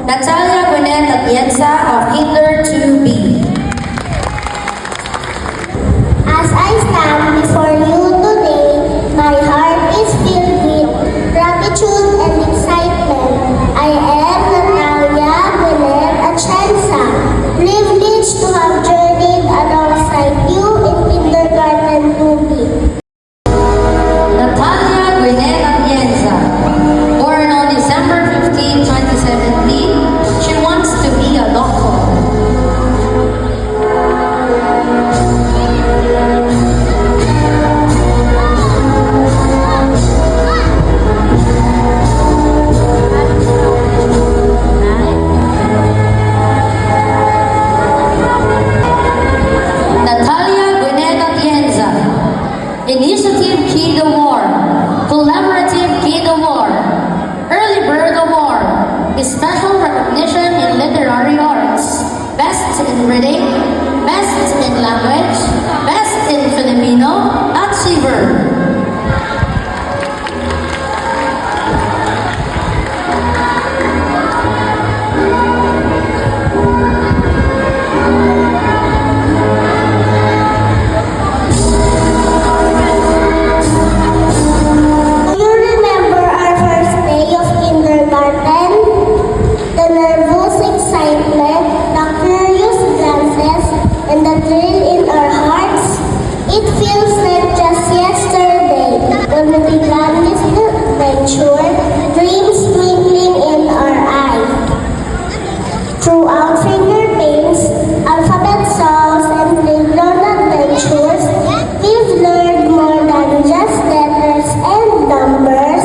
Natalia Gwyneth Atienza of Kinder 2B. As I stand before you today, my heart is filled with gratitude and excitement. I am Natalia Gwyneth Atienza, privileged to have journeyed alongside you in Kindergarten 2B. Natalia Gwyneth Atienza, born on December 15, 2017, she wants to be a doctor. Natalia Gwyneth Atienza, Initiative Kid Award, Collaborative Kid Award, Early Bird Award, Special Recognition in Literary Arts, Best in Reading, Best in Language, Best in Filipino, Achiever. Do you remember our first day of kindergarten? The nervous excitement, the curious glances, and the thrill in our hearts? It feels like just yesterday when we began this adventure, dreams twinkling in our eyes. Throughout finger paints, alphabet songs, and playground adventures, we've learned more than just letters and numbers.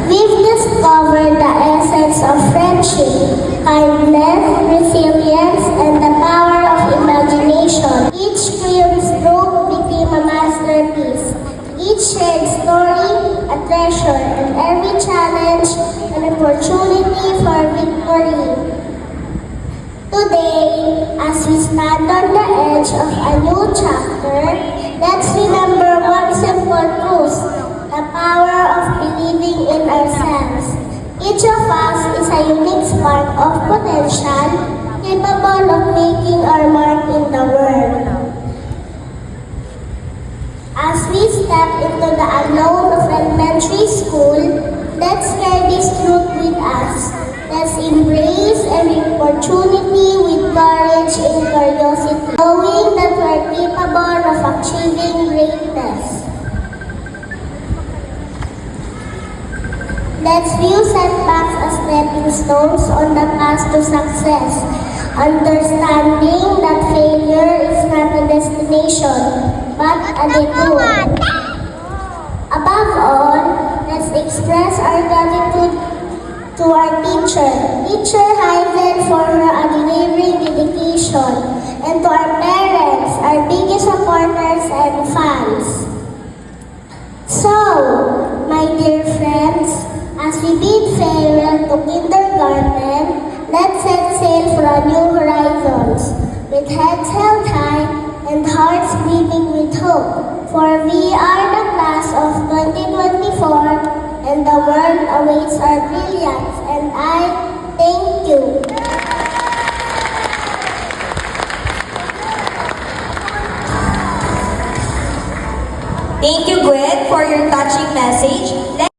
We've discovered the essence of friendship, kindness, resilience, and the power of imagination. Each film stroke became a masterpiece. Each shared story, a treasure, and every challenge, an opportunity for victory. Today, as we stand on the edge of a new chapter, let's remember one simple truth: the power of believing in ourselves. Each of us is a unique spark of potential, capable of making our mark in the world. As we step into the unknown of elementary school, let's carry this truth with us. Let's embrace every opportunity with courage and curiosity, knowing that we're capable of achieving greatness. Let's view setbacks as stepping stones on the path to success, understanding that failure is not a destination, but a detour. Above all, let's express our gratitude to our Teacher Hyven, for her unwavering dedication, and to our parents, our biggest supporters and fans. So, my dear friends, as we bid farewell to kindergarten, let's set sail for a new horizons, with heads held high and hearts beating with hope, for we are the class of 2024, and the world awaits our brilliance, and I thank you. Thank you, Gwen, for your touching message.